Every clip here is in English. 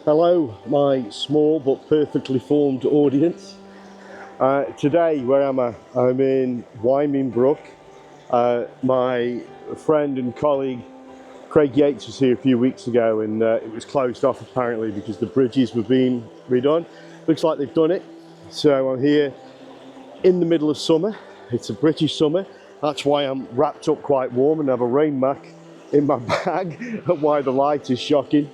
Hello, my small but perfectly formed audience. Today, where am I? I'm in Wyming Brook. My friend and colleague Craig Yates was here a few weeks ago, and it was closed off apparently because the bridges were being redone. Looks like they've done it. So I'm here in the middle of summer. It's a British summer. That's why I'm wrapped up quite warm and have a rain mac in my bag, and why the light is shocking.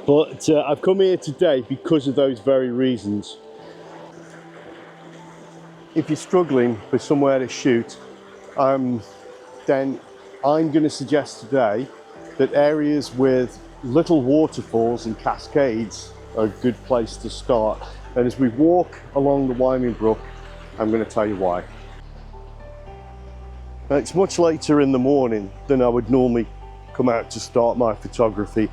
But I've come here today because of those very reasons. If you're struggling for somewhere to shoot, then I'm going to suggest today that areas with little waterfalls and cascades are a good place to start. And as we walk along the Wyming Brook, I'm going to tell you why. Now, it's much later in the morning than I would normally come out to start my photography.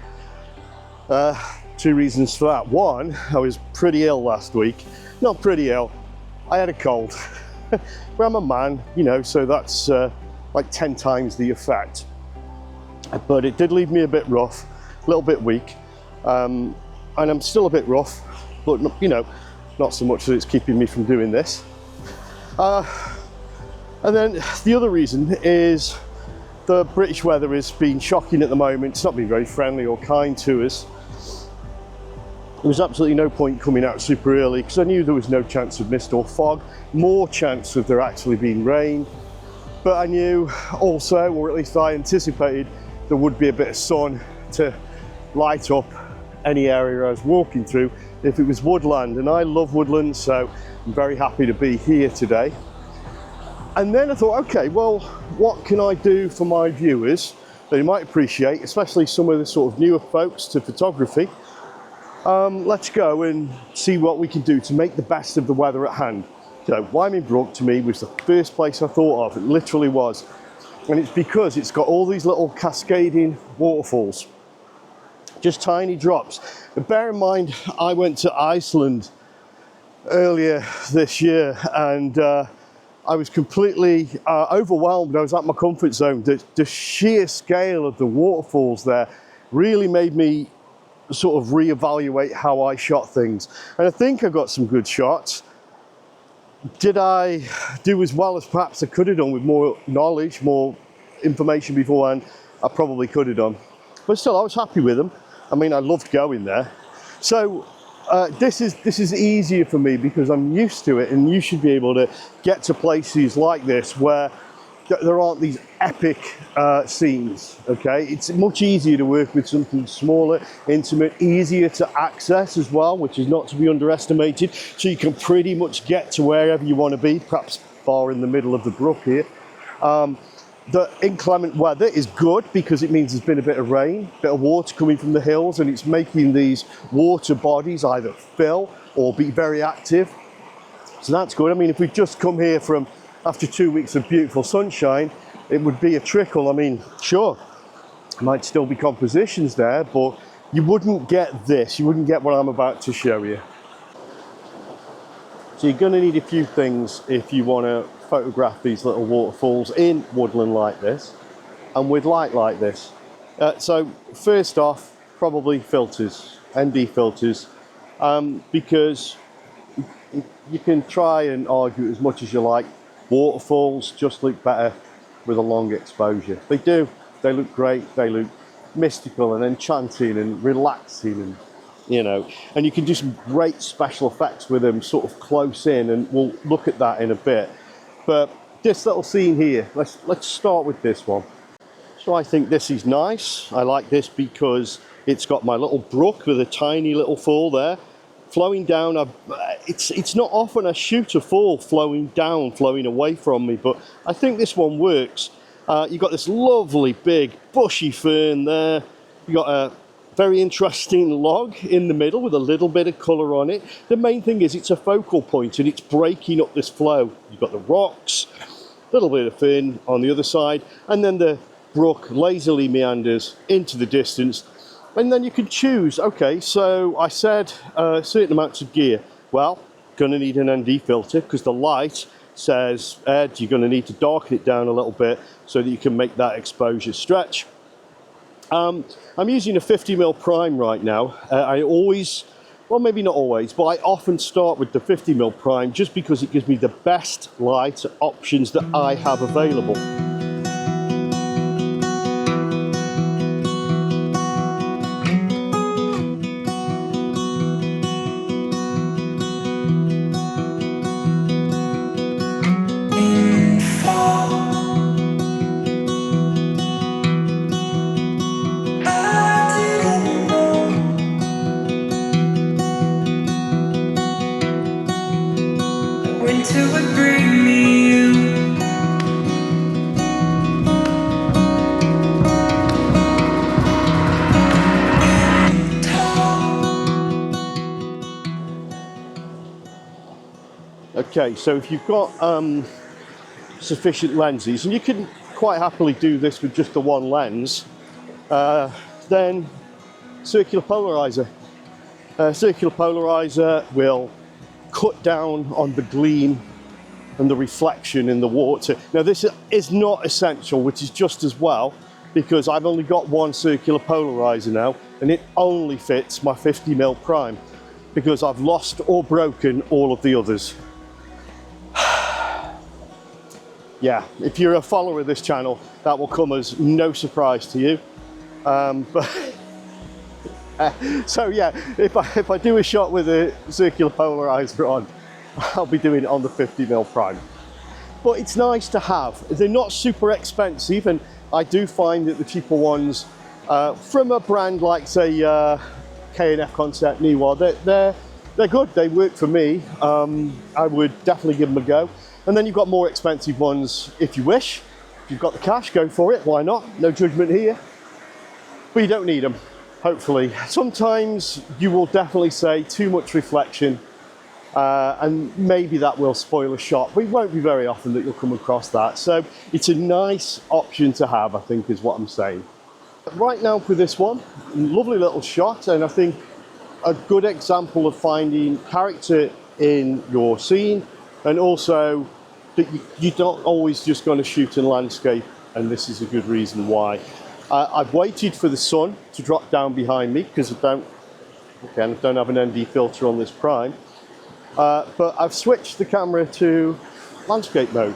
Two reasons for that. One, I was pretty ill last week. Not pretty ill, I had a cold. But I'm a man, you know, so that's like 10 times the effect. But it did leave me a bit rough, a little bit weak. And I'm still a bit rough, but you know, not so much that it's keeping me from doing this. And then the other reason is the British weather has been shocking at the moment. It's not been very friendly or kind to us. There was absolutely no point coming out super early because I knew there was no chance of mist or fog, more chance of there actually being rain. But I knew also, or at least I anticipated, there would be a bit of sun to light up any area I was walking through if it was woodland. And I love woodland, so I'm very happy to be here today. And then I thought, okay, well, what can I do for my viewers that you might appreciate, especially some of the sort of newer folks to photography? Let's go and see what we can do to make the best of the weather at hand. So Wyming Brook to me was the first place I thought of. It literally was. And it's because it's got all these little cascading waterfalls. Just tiny drops. But bear in mind, I went to Iceland earlier this year, and I was completely overwhelmed. I was at my comfort zone. The sheer scale of the waterfalls there really made me sort of reevaluate how I shot things. And I think I got some good shots. Did I do as well as perhaps I could have done with more knowledge, more information beforehand? I probably could have done. But still, I was happy with them. I mean, I loved going there. So this is easier for me because I'm used to it, and you should be able to get to places like this where there aren't these epic scenes, okay? It's much easier to work with something smaller, intimate, easier to access as well, which is not to be underestimated. So you can pretty much get to wherever you want to be, perhaps far in the middle of the brook here. The inclement weather is good because it means there's been a bit of rain, a bit of water coming from the hills, and it's making these water bodies either fill or be very active. So that's good. I mean, if we've just come here from after 2 weeks of beautiful sunshine, it would be a trickle. I mean, sure, might still be compositions there, but you wouldn't get this. You wouldn't get what I'm about to show you. So you're going to need a few things if you want to photograph these little waterfalls in woodland like this and with light like this. So first off, probably filters, ND filters, because you can try and argue as much as you like. Waterfalls just look better with a long exposure. They do. They look great. They look mystical and enchanting and relaxing, and you know, and you can do some great special effects with them sort of close in, and we'll look at that in a bit. But this little scene here, let's start with this one. So I think this is nice. I like this because it's got my little brook with a tiny little fall there flowing down. It's not often I shoot a fall flowing down, flowing away from me, but I think this one works. You've got this lovely big bushy fern there. You've got a very interesting log in the middle with a little bit of colour on it. The main thing is it's a focal point and it's breaking up this flow. You've got the rocks, a little bit of fern on the other side, and then the brook lazily meanders into the distance. And then you can choose, okay, so I said certain amounts of gear. Well, going to need an ND filter because the light says, Ed, you're going to need to darken it down a little bit so that you can make that exposure stretch. I'm using a 50mm prime right now. I always, well maybe not always, but I often start with the 50mm prime just because it gives me the best light options that I have available. Winter would bring me you. Okay, so if you've got sufficient lenses, and you can quite happily do this with just the one lens, then circular polarizer. Circular polarizer will cut down on the gleam and the reflection in the water. Now this is not essential, which is just as well, because I've only got one circular polarizer now, and it only fits my 50mm prime, because I've lost or broken all of the others. Yeah, if you're a follower of this channel, that will come as no surprise to you. So yeah, if I do a shot with a circular polarizer on, I'll be doing it on the 50mm prime. But it's nice to have. They're not super expensive, and I do find that the cheaper ones from a brand like, say, K&F Concept, Niwa, they're good. They work for me. I would definitely give them a go. And then you've got more expensive ones if you wish. If you've got the cash, go for it. Why not? No judgment here. But you don't need them, hopefully. Sometimes you will definitely say too much reflection, and maybe that will spoil a shot, but it won't be very often that you'll come across that. So it's a nice option to have, I think, is what I'm saying. Right now for this one, lovely little shot, and I think a good example of finding character in your scene, and also that you don't always just going to shoot in landscape, and this is a good reason why. I've waited for the sun to drop down behind me because I don't have an ND filter on this prime, but I've switched the camera to landscape mode.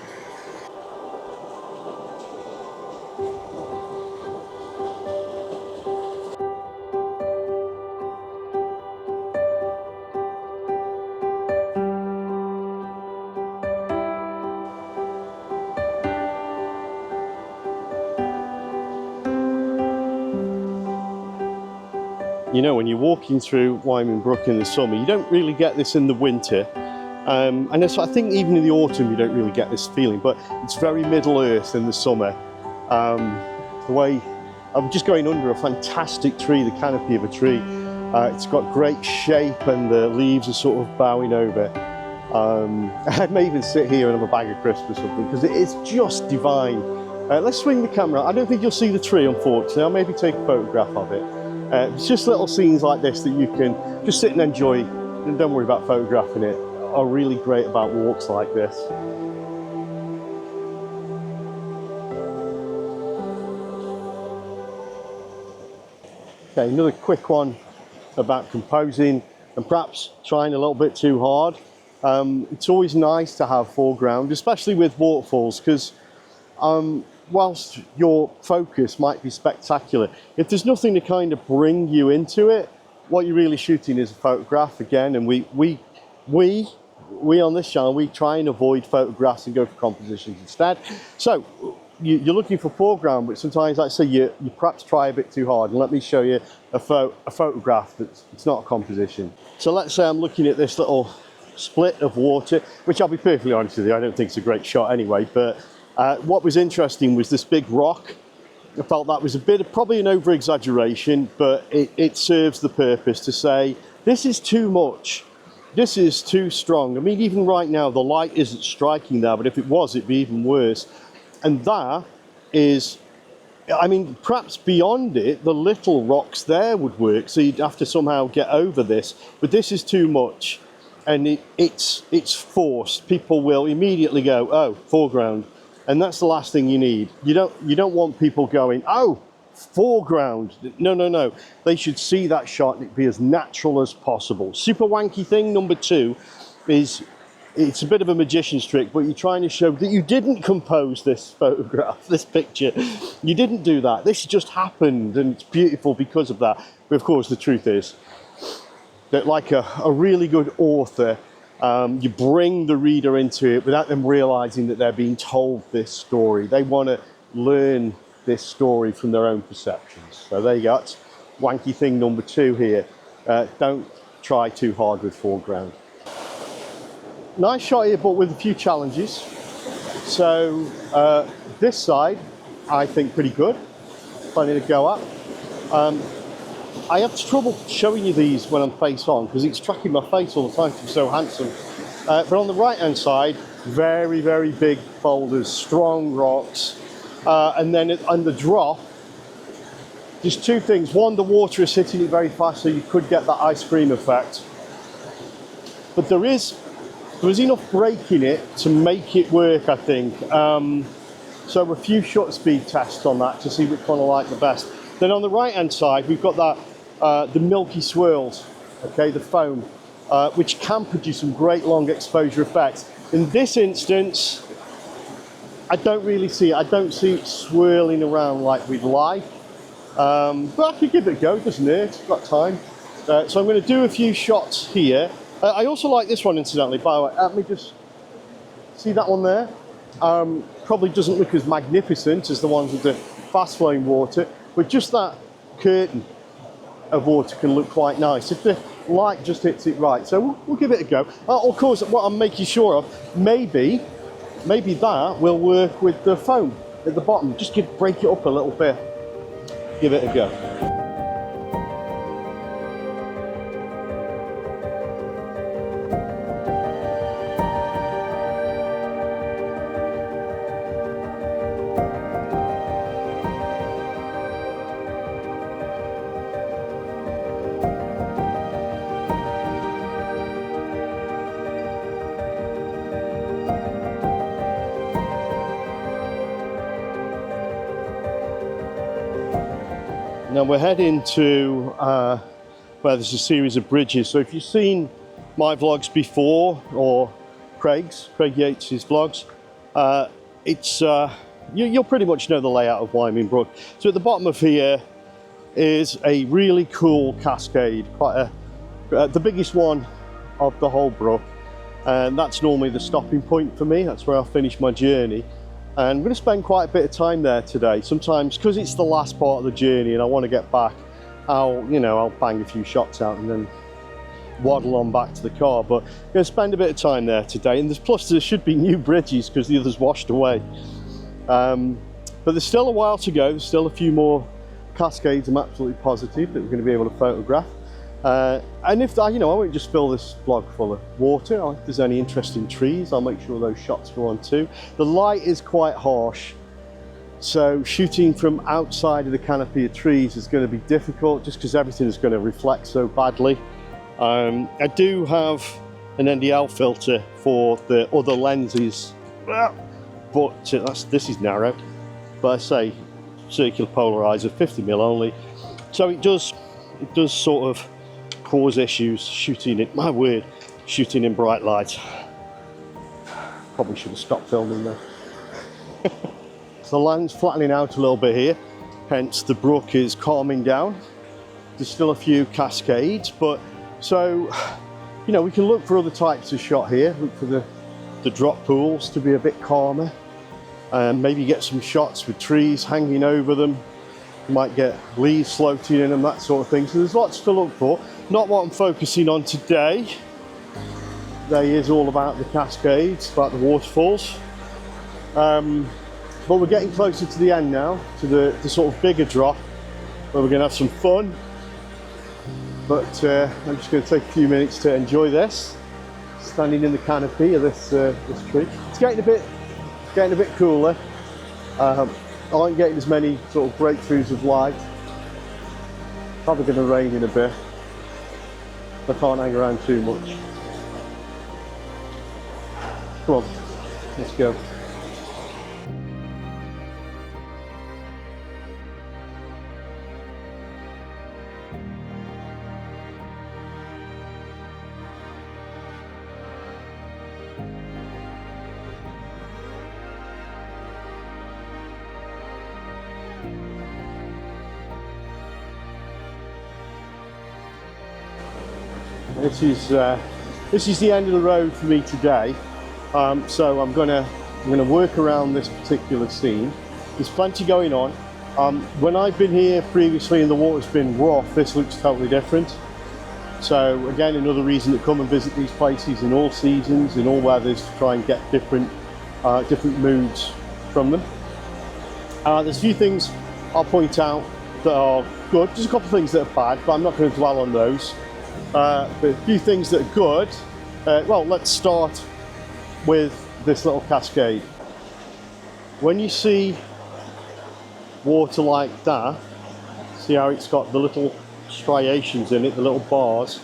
You know, when you're walking through Wyming Brook in the summer, you don't really get this in the winter. And I think even in the autumn, you don't really get this feeling, but it's very Middle Earth in the summer. The way I'm just going under a fantastic tree, the canopy of a tree. It's got great shape and the leaves are sort of bowing over. I may even sit here and have a bag of crisps or something because it is just divine. Let's swing the camera. I don't think you'll see the tree, unfortunately. I'll maybe take a photograph of it. It's just little scenes like this that you can just sit and enjoy, and don't worry about photographing it, are really great about walks like this. Okay, another quick one about composing and perhaps trying a little bit too hard. It's always nice to have foreground, especially with waterfalls, because whilst your focus might be spectacular, if there's nothing to kind of bring you into it, what you're really shooting is a photograph again. And we on this channel, we try and avoid photographs and go for compositions instead. So you're looking for foreground, but sometimes, like I say, you perhaps try a bit too hard. And let me show you a photograph it's not a composition. So let's say I'm looking at this little split of water, which I'll be perfectly honest with you, I don't think it's a great shot anyway, but what was interesting was this big rock. I felt that was a bit of probably an over-exaggeration, but it serves the purpose to say, this is too much. This is too strong. I mean, even right now, the light isn't striking there, but if it was, it'd be even worse. And that is, I mean, perhaps beyond it, the little rocks there would work, so you'd have to somehow get over this, but this is too much. And it's forced. People will immediately go, oh, foreground. And that's the last thing you need. You don't want people going, oh, Foreground, no. They should see that shot and it be as natural as possible. Super wanky thing number 2 is, it's a bit of a magician's trick, but you're trying to show that you didn't compose this photograph, this picture. You didn't do that. This just happened and it's beautiful because of that. But of course, the truth is that, like a really good author, you bring the reader into it without them realizing that they're being told this story. They want to learn this story from their own perceptions. So there you go. That's wanky thing number 2 here. Don't try too hard with foreground. Nice shot here, but with a few challenges. So this side, I think pretty good. Plenty to go at. I have trouble showing you these when I'm face on because it's tracking my face all the time because I'm so handsome. But on the right hand side, very, very big boulders, strong rocks. And then on the drop, just 2 things. One, the water is hitting it very fast, so you could get that ice cream effect. But there is enough break in it to make it work, I think. So a few shutter speed tests on that to see which one I like the best. Then on the right hand side, we've got that the milky swirls, okay, the foam, which can produce some great long exposure effects. In this instance, I don't really see it. I don't see it swirling around like we'd like. But I could give it a go, it doesn't hurt, I've got time. So I'm going to do a few shots here. I also like this one, incidentally, by the way. Let me just see that one there. Probably doesn't look as magnificent as the ones with the fast flowing water, but just that curtain of water can look quite nice if the light just hits it right. So we'll give it a go. Of course, what I'm making sure of, maybe that will work with the foam at the bottom. Just break it up a little bit. Give it a go. Now we're heading to where there's a series of bridges. So if you've seen my vlogs before, or Craig Yates's vlogs, you'll pretty much know the layout of Wyming Brook. So at the bottom of here is a really cool cascade, quite the biggest one of the whole brook, and that's normally the stopping point for me. That's where I'll finish my journey. And I'm going to spend quite a bit of time there today. Sometimes, because it's the last part of the journey and I want to get back, I'll bang a few shots out and then waddle on back to the car. But I'm going to spend a bit of time there today. And plus there should be new bridges because the others washed away. But there's still a while to go. There's still a few more cascades, I'm absolutely positive, that we're going to be able to photograph. And if I won't just fill this vlog full of water. If there's any interesting trees, I'll make sure those shots go on too. The light is quite harsh, so shooting from outside of the canopy of trees is going to be difficult just because everything is going to reflect so badly. I do have an NDL filter for the other lenses, but this is narrow. But I say circular polarizer, 50mm only, so it does sort of cause issues shooting in bright light. Probably should have stopped filming there. The land's flattening out a little bit here, hence the brook is calming down. There's still a few cascades, but so we can look for other types of shot here. Look for the drop pools to be a bit calmer, and maybe get some shots with trees hanging over them. You might get leaves floating in them, that sort of thing. So there's lots to look for. Not what I'm focusing on today. Today is all about the cascades, about the waterfalls. But we're getting closer to the end now, to the sort of bigger drop, where we're going to have some fun. But I'm just going to take a few minutes to enjoy this, standing in the canopy of this tree. It's getting a bit cooler. I aren't getting as many sort of breakthroughs of light. Probably going to rain in a bit. I can't hang around too much. Come on, let's go. This is the end of the road for me today. So I'm gonna work around this particular scene. There's plenty going on. When I've been here previously and the water's been rough, this looks totally different. So again, another reason to come and visit these places in all seasons, in all weathers, to try and get different moods from them. There's a few things I'll point out that are good. There's a couple of things that are bad, but I'm not going to dwell on those. But a few things that are good. Well, let's start with this little cascade. When you see water like that, see how it's got the little striations in it, the little bars,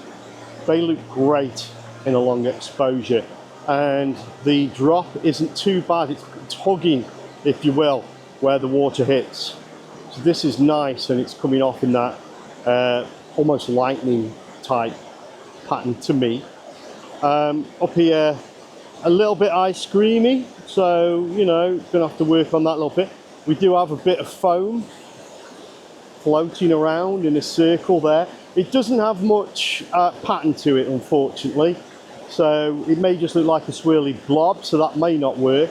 they look great in a long exposure, and the drop isn't too bad. It's hugging, if you will, where the water hits. So this is nice, and it's coming off in that almost lightning type pattern to me. Up here, a little bit ice creamy, so you know, gonna have to work on that a little bit. We do have a bit of foam floating around in a circle there. It doesn't have much pattern to it, unfortunately, so it may just look like a swirly blob, so that may not work.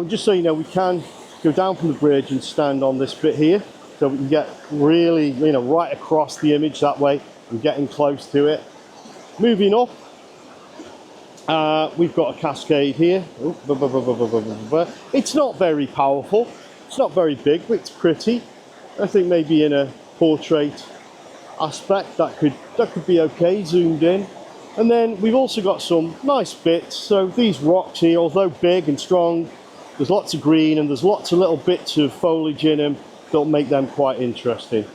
Just so you know, we can go down from the bridge and stand on this bit here, so we can get really, you know, right across the image that way and getting close to it. Moving up, we've got a cascade here. It's not very powerful, it's not very big, but it's pretty. I think maybe in a portrait aspect that could be okay, zoomed in. And then we've also got some nice bits. So these rocks here, although big and strong, there's lots of green and there's lots of little bits of foliage in them that'll make them quite interesting.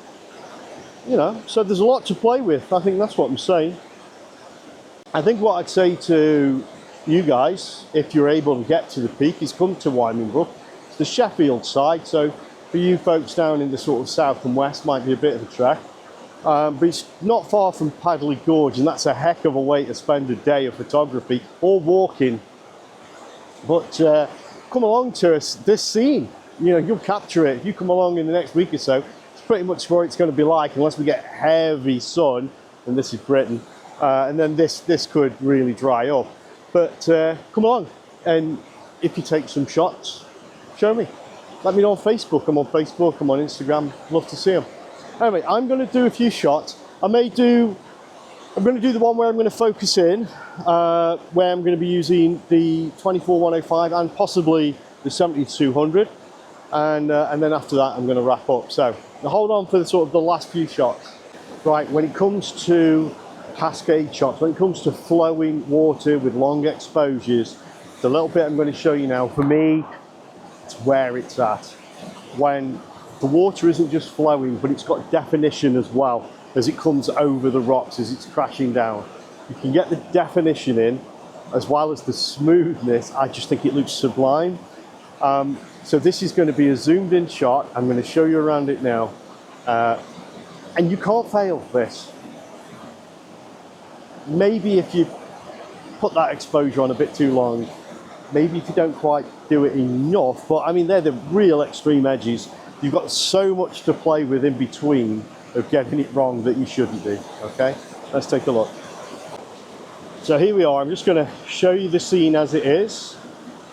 You know, so there's a lot to play with. I think that's what I'm saying. I think what I'd say to you guys, if you're able to get to the peak, is come to Wyming Brook. It's the Sheffield side, so for you folks down in the sort of south and west, might be a bit of a trek. But it's not far from Padley Gorge, and that's a heck of a way to spend a day of photography or walking. But come along to us, this scene, you know, you'll capture it. If you come along in the next week or so, it's pretty much what it's going to be like, unless we get heavy sun, and this is Britain. And then this could really dry up. But come along, and if you take some shots, show me. Let me know on Facebook. I'm on Facebook, I'm on Instagram. Love to see them. Anyway, I'm going to do a few shots. I'm going to do the one where I'm going to focus in, where I'm going to be using the 24-105 and possibly the 70-200. And then after that, I'm going to wrap up. So hold on for the sort of the last few shots. Right, when it comes to cascade shots, when it comes to flowing water with long exposures, the little bit I'm going to show you now, for me, it's where it's at. When the water isn't just flowing, but it's got definition as well as it comes over the rocks, as it's crashing down. You can get the definition in as well as the smoothness. I just think it looks sublime. So this is going to be a zoomed in shot. I'm going to show you around it now. And you can't fail this. Maybe if you put that exposure on a bit too long, maybe if you don't quite do it enough, but I mean, they're the real extreme edges. You've got so much to play with in between of getting it wrong that you shouldn't do. Okay, let's take a look. So here we are. I'm just going to show you the scene as it is.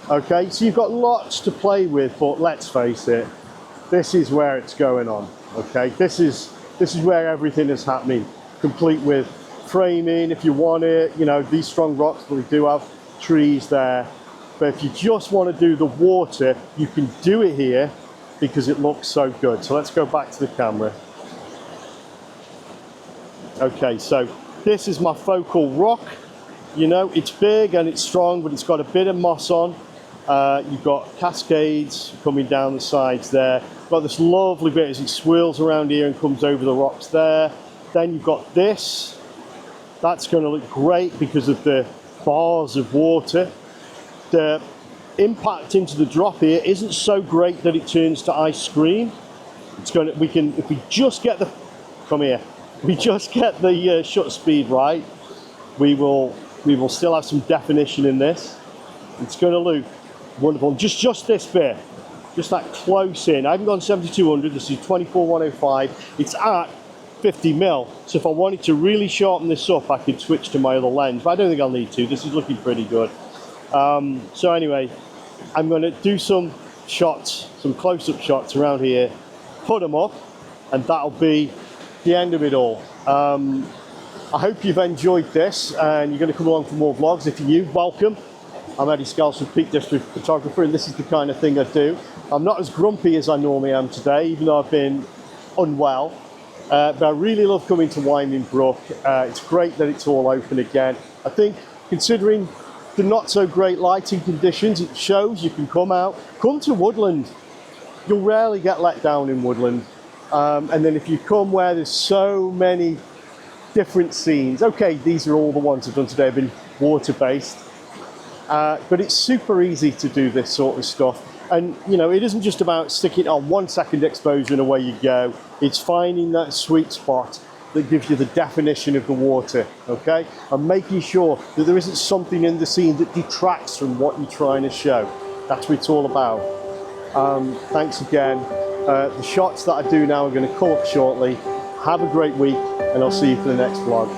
Okay, so you've got lots to play with, but let's face it, this is where it's going on. Okay, this is where everything is happening, complete with framing if you want it, you know, these strong rocks, but we do have trees there. But if you just want to do the water, you can do it here because it looks so good. So let's go back to the camera. Okay, so this is my focal rock. You know, it's big and it's strong, but it's got a bit of moss on. You've got cascades coming down the sides there. You've got this lovely bit as it swirls around here and comes over the rocks there. Then you've got this. That's going to look great because of the bars of water. The impact into the drop here isn't so great that it turns to ice cream. It's going to, if we just get the, come here, we just get the shutter speed right, we will still have some definition in this. It's going to look wonderful. Just this bit, just that close in. I haven't gone 7200, this is 24-105. It's at 50 mil, so if I wanted to really sharpen this up, I could switch to my other lens, but I don't think I'll need to. This is looking pretty good. So anyway, I'm going to do some shots, some close-up shots around here, put them up, and that'll be the end of it all. I hope you've enjoyed this, and you're going to come along for more vlogs. If you're new, welcome. I'm Eddie Skelson, Peak District photographer, and this is the kind of thing I do. I'm not as grumpy as I normally am today, even though I've been unwell. But I really love coming to Wyming Brook. It's great that it's all open again. I think, considering the not so great lighting conditions, it shows you can come out. Come to Woodland. You'll rarely get let down in Woodland. And then if you come where there's so many different scenes, okay, these are all the ones I've done today, have been water-based. But it's super easy to do this sort of stuff. And, you know, it isn't just about sticking on 1 second exposure and away you go. It's finding that sweet spot that gives you the definition of the water, okay? And making sure that there isn't something in the scene that detracts from what you're trying to show. That's what it's all about. Thanks again. The shots that I do now are going to come up shortly. Have a great week, and I'll see you for the next vlog.